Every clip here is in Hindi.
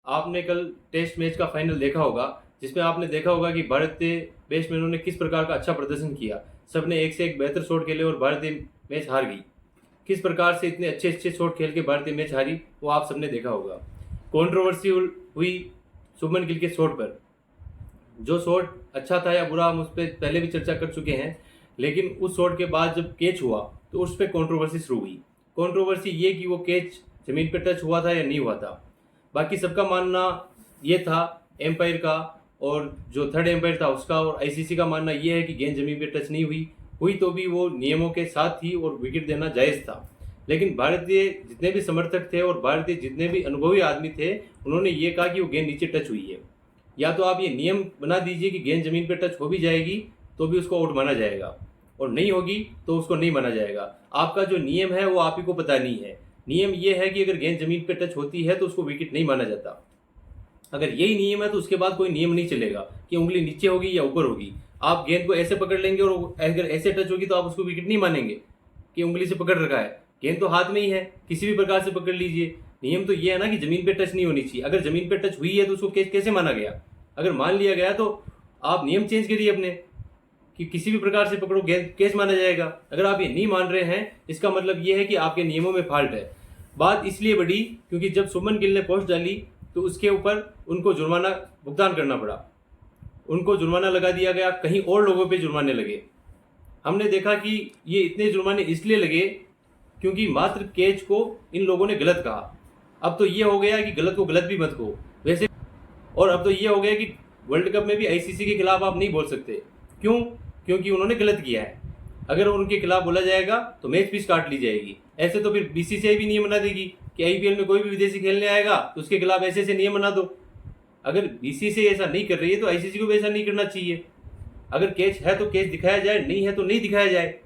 आपने कल टेस्ट मैच का फाइनल देखा होगा, जिसमें आपने देखा होगा कि भारतीय बैट्समैनों ने किस प्रकार का अच्छा प्रदर्शन किया। सबने एक से एक बेहतर शॉट खेले और भारतीय मैच हार गई। किस प्रकार से इतने अच्छे अच्छे शॉट खेल के भारतीय मैच हारी, वो आप सबने देखा होगा। कंट्रोवर्सी हुई शुभमन गिल के शॉट पर। जो शॉट अच्छा था या बुरा हम उस पर पहले भी चर्चा कर चुके हैं, लेकिन उस शॉट के बाद जब कैच हुआ तो उस पर कंट्रोवर्सी शुरू हुई। कंट्रोवर्सी ये कि वो कैच जमीन पर टच हुआ था या नहीं हुआ था। बाकी सबका मानना ये था, एम्पायर का और जो थर्ड एम्पायर था उसका और आईसीसी का मानना ये है कि गेंद जमीन पर टच नहीं हुई तो भी वो नियमों के साथ थी और विकेट देना जायज़ था। लेकिन भारतीय जितने भी समर्थक थे और भारतीय जितने भी अनुभवी आदमी थे, उन्होंने ये कहा कि वो गेंद नीचे टच हुई है। या तो आप ये नियम बना दीजिए कि गेंद जमीन पर टच हो भी जाएगी तो भी उसको आउट माना जाएगा, और नहीं होगी तो उसको नहीं माना जाएगा। आपका जो नियम है वो आप ही को पता नहीं है। नियम ये है कि अगर गेंद जमीन पर टच होती है तो उसको विकेट नहीं माना जाता। अगर यही नियम है तो उसके बाद कोई नियम नहीं चलेगा कि उंगली नीचे होगी या ऊपर होगी। आप गेंद को ऐसे पकड़ लेंगे और अगर ऐसे टच होगी तो आप उसको विकेट नहीं मानेंगे कि उंगली से पकड़ रखा है। गेंद तो हाथ में ही है, किसी भी प्रकार से पकड़ लीजिए। नियम तो ये है ना कि जमीन पे टच नहीं होनी चाहिए। अगर जमीन पे टच हुई है तो उसको कैसे माना गया? अगर मान लिया गया तो आप नियम चेंज करिए अपने कि किसी भी प्रकार से पकड़ो गेंद कैच माना जाएगा। अगर आप ये नहीं मान रहे हैं, इसका मतलब ये है कि आपके नियमों में फॉल्ट है। बात इसलिए बढ़ी क्योंकि जब शुभमन गिल ने पोस्ट डाली तो उसके ऊपर उनको जुर्माना भुगतान करना पड़ा। उनको जुर्माना लगा दिया गया, कहीं और लोगों पे जुर्माने लगे। हमने देखा कि ये इतने जुर्माने इसलिए लगे क्योंकि मात्र कैच को इन लोगों ने गलत कहा। अब तो ये हो गया कि गलत को गलत भी मत कहो वैसे, और अब तो ये हो गया कि वर्ल्ड कप में भी आईसीसी के खिलाफ आप नहीं बोल सकते। क्यों? क्योंकि उन्होंने गलत किया है। अगर उनके खिलाफ बोला जाएगा तो मैच फीस काट ली जाएगी। ऐसे तो फिर बीसीसीआई भी नियम बना देगी कि आईपीएल में कोई भी विदेशी खेलने आएगा तो उसके खिलाफ ऐसे ऐसे नियम बना दो। अगर बीसीसीआई ऐसा नहीं कर रही है तो आईसीसी को भी ऐसा नहीं करना चाहिए। अगर कैच है तो कैच दिखाया जाए, नहीं है तो नहीं दिखाया जाए।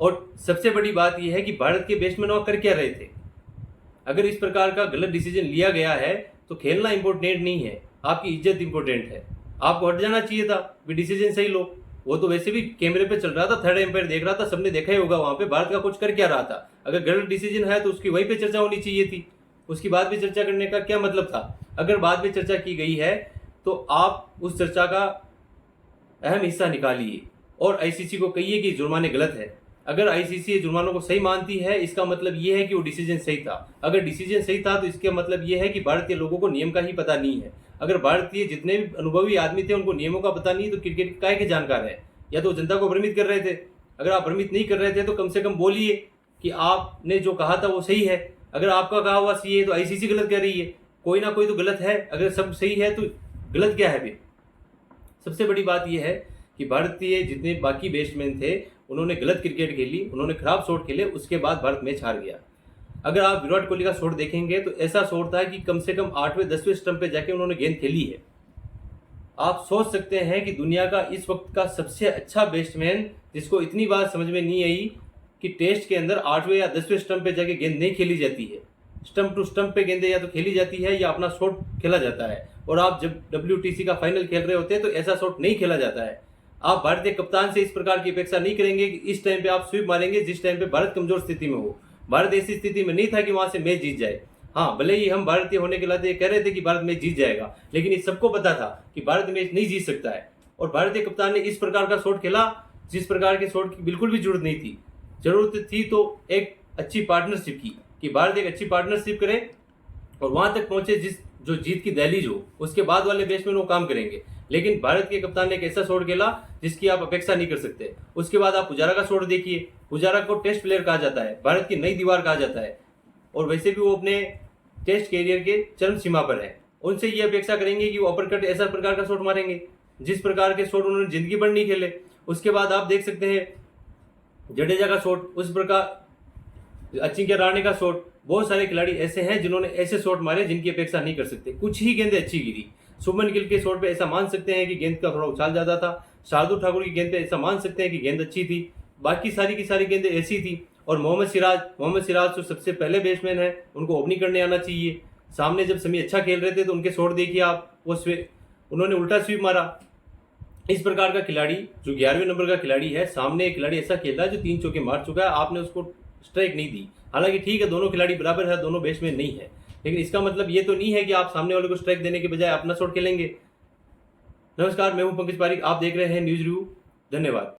और सबसे बड़ी बात यह है कि भारत के बैट्समैन कर क्या रहे थे। अगर इस प्रकार का गलत डिसीजन लिया गया है तो खेलना इंपॉर्टेंट नहीं है, आपकी इज्जत इंपॉर्टेंट है। आपको हट जाना चाहिए था, भी डिसीजन सही लो। वो तो वैसे भी कैमरे पे चल रहा था, थर्ड एम्पायर देख रहा था, सबने देखा ही होगा वहां पे भारत का कोच कर क्या रहा था। अगर गलत डिसीजन है तो उसकी वहीं पे चर्चा होनी चाहिए थी। उसकी बाद में चर्चा करने का क्या मतलब था? अगर बाद में चर्चा की गई है तो आप उस चर्चा का अहम हिस्सा निकालिए और आईसीसी को कहिए कि जुर्माने गलत है। अगर आईसीसी जुर्मानों को सही मानती है, इसका मतलब यह है कि वो डिसीजन सही था। अगर डिसीजन सही था तो इसका मतलब यह है कि भारतीय लोगों को नियम का ही पता नहीं है। अगर भारतीय जितने भी अनुभवी आदमी थे उनको नियमों का पता नहीं तो क्रिकेट काय के जानकार है? या तो जनता को भ्रमित कर रहे थे। अगर आप भ्रमित नहीं कर रहे थे तो कम से कम बोलिए कि आपने जो कहा था वो सही है। अगर आपका कहा हुआ सही है तो आईसीसी गलत कह रही है। कोई ना कोई तो गलत है। अगर सब सही है तो गलत क्या है फिर? सबसे बड़ी बात यह है कि भारतीय जितने बाकी बैट्समैन थे उन्होंने गलत क्रिकेट खेली, उन्होंने खराब शॉट खेले, उसके बाद भारत मैच हार गया। अगर आप विराट कोहली का शॉट देखेंगे तो ऐसा शॉट था कि कम से कम 8वें 10वें स्टंप पे जाके उन्होंने गेंद खेली है। आप सोच सकते हैं कि दुनिया का इस वक्त का सबसे अच्छा बैट्समैन, जिसको इतनी बात समझ में नहीं आई कि टेस्ट के अंदर 8वें या 10वें स्टंप पे जाके गेंद नहीं खेली जाती है। स्टंप टू स्टंप पे गेंदें या तो खेली जाती है या अपना शॉट खेला जाता है। और आप जब WTC का फाइनल खेल रहे होते हैं तो ऐसा शॉट नहीं खेला जाता है। आप भारतीय कप्तान से इस प्रकार की अपेक्षा नहीं करेंगे कि इस टाइम पे आप स्वीप मारेंगे जिस टाइम पे भारत कमजोर स्थिति में हो। भारत ऐसी स्थिति में नहीं था कि वहां से मैच जीत जाए। हाँ, भले ही हम भारतीय होने के नाते कह रहे थे कि भारत मैच जीत जाएगा, लेकिन इस सबको पता था कि भारत मैच नहीं जीत सकता है। और भारतीय कप्तान ने इस प्रकार का शॉट खेला जिस प्रकार के शॉट की बिल्कुल भी जरूरत नहीं थी। जरूरत थी तो एक अच्छी पार्टनरशिप की, कि भारत एक अच्छी पार्टनरशिप करे और वहां तक पहुंचे जो जीत की दहलीज हो। उसके बाद वाले बैट्समैन वो काम करेंगे। लेकिन भारत के कप्तान ने एक ऐसा शॉट खेला जिसकी आप अपेक्षा नहीं कर सकते। उसके बाद आप पुजारा का शॉट देखिए। पुजारा को टेस्ट प्लेयर कहा जाता है, भारत की नई दीवार कहा जाता है, और वैसे भी वो अपने टेस्ट कैरियर के चरम सीमा पर है। उनसे ये अपेक्षा करेंगे कि वो अपरकट ऐसा प्रकार का शॉट मारेंगे जिस प्रकार के शॉट उन्होंने जिंदगी भर नहीं खेले। उसके बाद आप देख सकते हैं जडेजा का शॉट, उस प्रकार अजिंक्य रहाणे का शॉट। बहुत सारे खिलाड़ी ऐसे हैं जिन्होंने ऐसे शॉट मारे जिनकी अपेक्षा नहीं कर सकते। कुछ ही गेंदें अच्छी गिरी। शुभमन गिल के शॉट पे ऐसा मान सकते हैं कि गेंद का थोड़ा उछाल ज्यादा था। शार्दुल ठाकुर की गेंद पे ऐसा मान सकते हैं कि गेंद अच्छी थी। बाकी सारी की सारी गेंदें ऐसी थी। और मोहम्मद सिराज जो सबसे पहले बैट्समैन है, उनको ओपनिंग करने आना चाहिए। सामने जब समी अच्छा खेल रहे थे तो उनके शॉट देखिए आप, उन्होंने उल्टा स्वीप मारा। इस प्रकार का खिलाड़ी जो 11वें नंबर का खिलाड़ी है, सामने एक खिलाड़ी ऐसा खेलता है जो 3 चौके मार चुका है, आपने उसको स्ट्राइक नहीं दी। हालांकि ठीक है, दोनों खिलाड़ी बराबर है, दोनों बैट्समैन नहीं है, लेकिन इसका मतलब ये तो नहीं है कि आप सामने वाले को स्ट्राइक देने के बजाय अपना शॉट खेलेंगे। नमस्कार, मैं हूं पंकज पारिक, आप देख रहे हैं न्यूज रिव्यू। धन्यवाद।